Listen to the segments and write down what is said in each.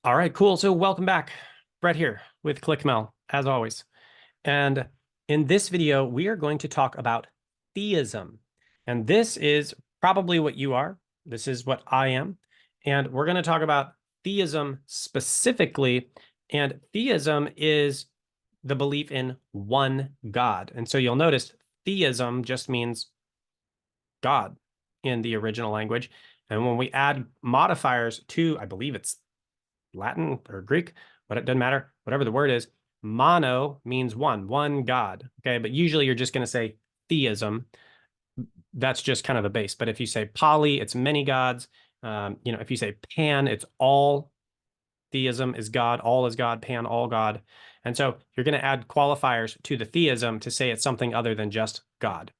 All right, cool. So welcome back. Brett here with ClickMel, as always. And in this video, we are going to talk about theism. And this is probably what you are. This is what I am. And we're going to talk about theism specifically. And theism is the belief in one God. And so you'll notice theism just means God in the original language. And when we add modifiers to, I believe it's Latin or Greek, but it doesn't matter, whatever the word is, mono means one God. Okay. But usually you're just going to say theism. That's just kind of the base. But if you say poly, it's many gods. If you say pan, it's all theism is God, all is God, pan, all God. And so you're going to add qualifiers to the theism to say it's something other than just God.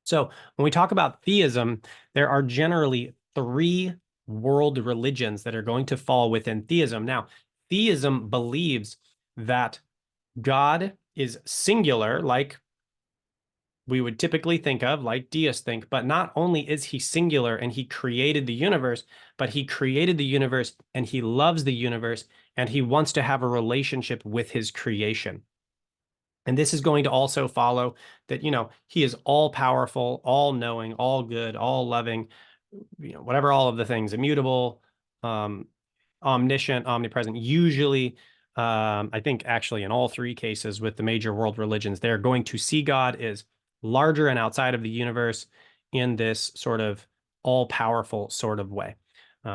So when we talk about theism, there are generally three world religions that are going to fall within theism. Now, theism believes that God is singular, like we would typically think of, like deists think, but not only is he singular and he created the universe, but he created the universe and he loves the universe and he wants to have a relationship with his creation. And this is going to also follow that, he is all powerful, all knowing, all good, all loving, whatever, all of the things, immutable, um, omniscient, omnipresent. Usually, I think actually in all three cases with the major world religions, they're going to see God as larger and outside of the universe in this sort of all powerful sort of way.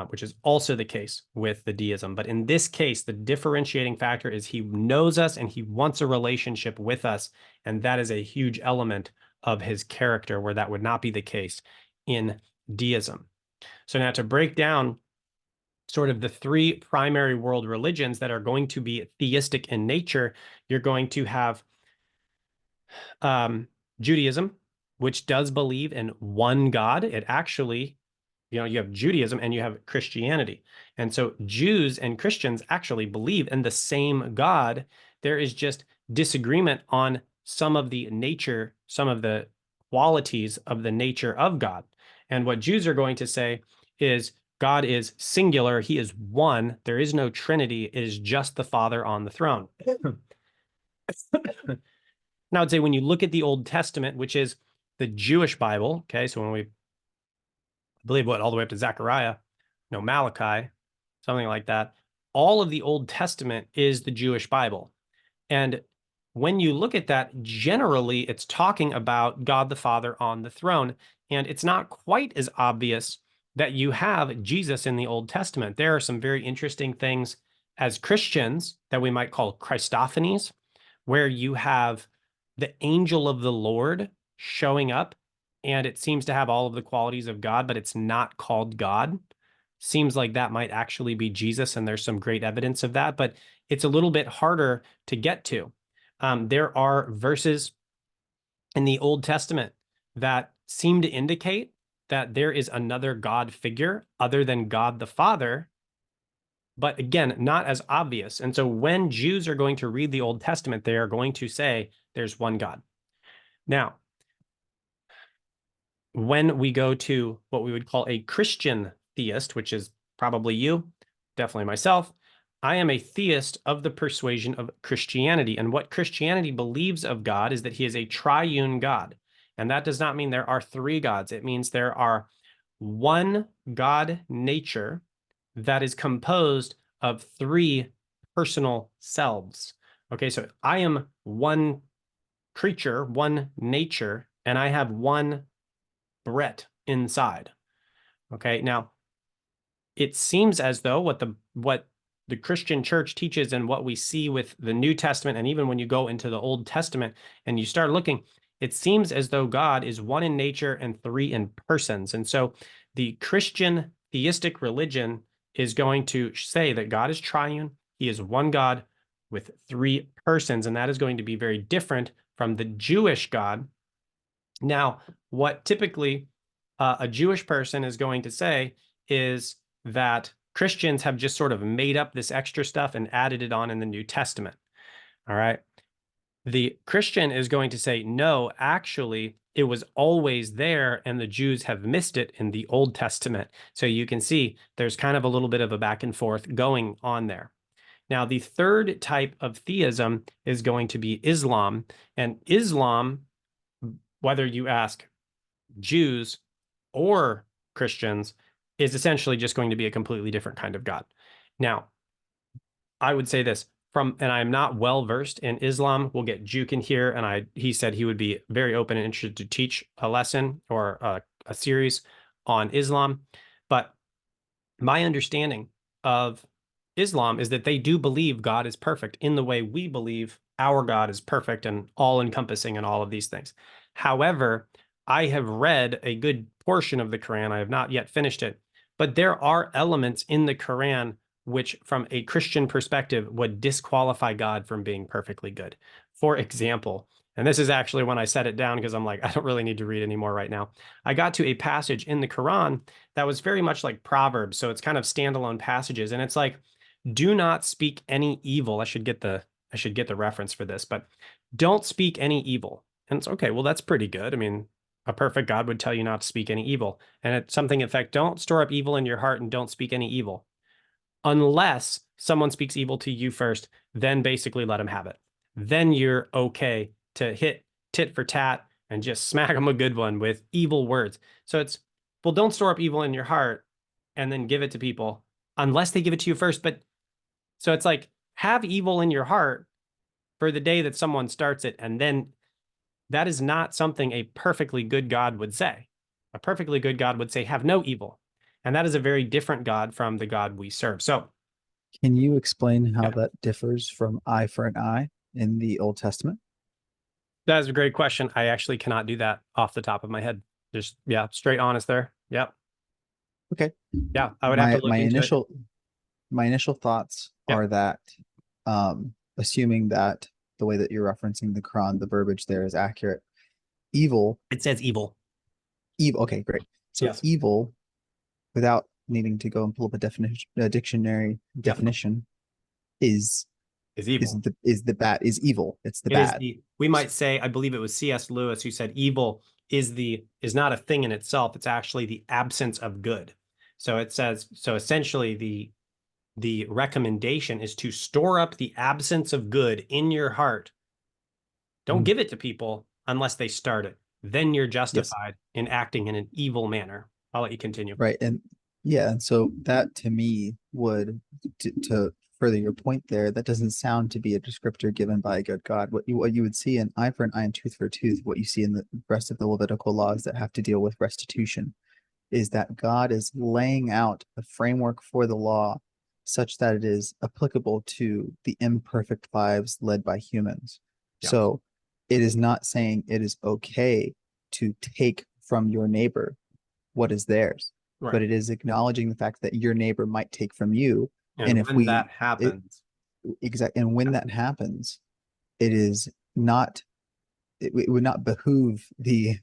Which is also the case with the deism. But in this case, the differentiating factor is he knows us and he wants a relationship with us. And that is a huge element of his character, where that would not be the case in deism. So now to break down sort of the three primary world religions that are going to be theistic in nature, you're going to have Judaism, which does believe in one God. It actually, you have Judaism and you have Christianity. And so Jews and Christians actually believe in the same God. There is just disagreement on some of the nature, some of the qualities of the nature of God. And what Jews are going to say is God is singular. He is one. There is no Trinity. It is just the Father on the throne. Now, I'd say when you look at the Old Testament, which is the Jewish Bible, okay, so when we believe all the way up to Zechariah, Malachi, something like that, all of the Old Testament is the Jewish Bible. And when you look at that, generally, it's talking about God the Father on the throne. And it's not quite as obvious that you have Jesus in the Old Testament. There are some very interesting things as Christians that we might call Christophanies, where you have the angel of the Lord showing up, and it seems to have all of the qualities of God, but it's not called God. Seems like that might actually be Jesus, and there's some great evidence of that, but it's a little bit harder to get to. There are verses in the Old Testament that seem to indicate that there is another God figure other than God the Father, but again, not as obvious. And so when Jews are going to read the Old Testament, they are going to say there's one God. Now, when we go to what we would call a Christian theist, which is probably you, definitely myself, I am a theist of the persuasion of Christianity. And what Christianity believes of God is that he is a triune God. And that does not mean there are three gods. It means there are one God nature that is composed of three personal selves. Okay, so I am one creature, one nature, and I have one Brett inside. Okay, now it seems as though what the Christian church teaches and what we see with the New Testament, and even when you go into the Old Testament and you start looking, it seems as though God is one in nature and three in persons. And so the Christian theistic religion is going to say that God is triune. He is one God with three persons, and that is going to be very different from the Jewish God. Now, what typically a Jewish person is going to say is that Christians have just sort of made up this extra stuff and added it on in the New Testament. All right. The Christian is going to say, no, actually, it was always there, and the Jews have missed it in the Old Testament. So you can see there's kind of a little bit of a back and forth going on there. Now, the third type of theism is going to be Islam. And Islam, whether you ask Jews or Christians, is essentially just going to be a completely different kind of God. Now, I would say this and I'm not well versed in Islam. We'll get Juke in here, and he said he would be very open and interested to teach a lesson or a series on Islam. But my understanding of Islam is that they do believe God is perfect in the way we believe our God is perfect and all encompassing and all of these things. However, I have read a good portion of the Quran. I have not yet finished it, but there are elements in the Quran which, from a Christian perspective, would disqualify God from being perfectly good. For example, and this is actually when I set it down because I'm like, I don't really need to read anymore right now. I got to a passage in the Quran that was very much like Proverbs. So it's kind of standalone passages. And it's like, do not speak any evil. I should get the reference for this, but don't speak any evil. And it's okay, well, that's pretty good. I mean, a perfect God would tell you not to speak any evil. And it's something in fact, don't store up evil in your heart and don't speak any evil. Unless someone speaks evil to you first, then basically let them have it. Then you're okay to hit tit for tat and just smack them a good one with evil words. So it's, well, don't store up evil in your heart and then give it to people unless they give it to you first. But so it's like, have evil in your heart for the day that someone starts it. And then that is not something a perfectly good God would say. A perfectly good God would say, have no evil. And that is a very different God from the God we serve. So, can you explain how yeah, that differs from eye for an eye in the Old Testament? that is a great question. I actually cannot do that off the top of my head. Just, yeah, straight honest there. Yep. Okay. Yeah, I would have to My look into it. my initial thoughts Yep. are that assuming that the way that you're referencing the Quran, the verbiage there is accurate. Evil, It says evil. evil. Okay, great. So Yes. evil, without needing to go and pull up a definition, a dictionary Yep. definition, is Is evil. the bad is evil. It's the It is bad. we might say, I believe it was C.S. Lewis who said evil is not a thing in itself. It's actually the absence of good. So it says, so essentially the recommendation is to store up the absence of good in your heart. Don't Mm. give it to people unless they start it. Then you're Yes. justified in acting in an evil manner. I'll let you continue. Right. And yeah, and so that to me would to further your point there, that doesn't sound to be a descriptor given by a good God. What you would see in eye for an eye and tooth for a tooth, what you see in the rest of the Levitical laws that have to deal with restitution, is that God is laying out a framework for the law such that it is applicable to the imperfect lives led by humans. Yeah. So it is not saying it is okay to take from your neighbor what is theirs, Right. but it is acknowledging the fact that your neighbor might take from you. And And if when that it happens, exact, and when that happens, it is not, it would not behoove the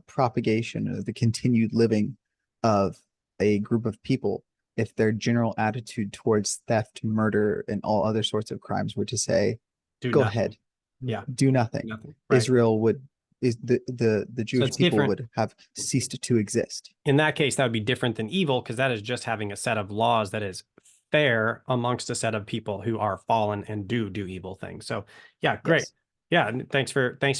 propagation or the continued living of a group of people if their general attitude towards theft, murder, and all other sorts of crimes were to say, do go nothing. ahead, Yeah. do nothing. Nothing. Right. Israel would is the So Jewish it's people different. would have ceased to exist. In that case, that would be different than evil because that is just having a set of laws that is fair amongst a set of people who are fallen and do evil things. So yeah, great. Yes. Yeah, thanks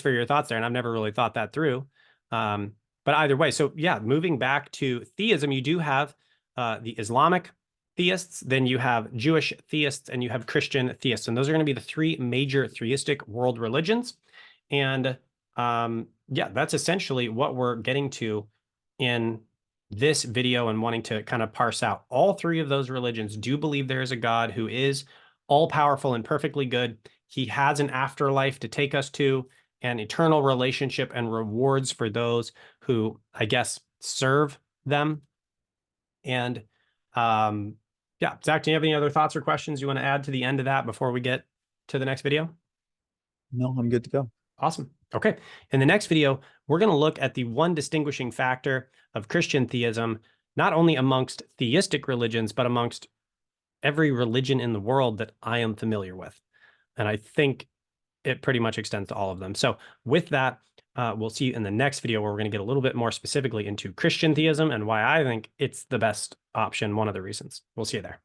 for your thoughts there. And I've never really thought that through. But either way, so yeah, moving back to theism, you do have the Islamic theists, then you have Jewish theists, and you have Christian theists, and those are going to be the three major theistic world religions. And yeah, that's essentially what we're getting to in this video and wanting to kind of parse out. All three of those religions do believe there is a God who is all powerful and perfectly good. He has an afterlife to take us to, an eternal relationship and rewards for those who, I guess, serve them. And yeah, Zach, do you have any other thoughts or questions you want to add to the end of that before we get to the next video? No, I'm good to go. Awesome. Okay. In the next video, we're going to look at the one distinguishing factor of Christian theism, not only amongst theistic religions, but amongst every religion in the world that I am familiar with. And I think it pretty much extends to all of them. So with that, we'll see you in the next video where we're going to get a little bit more specifically into Christian theism and why I think it's the best option, one of the reasons. We'll see you there.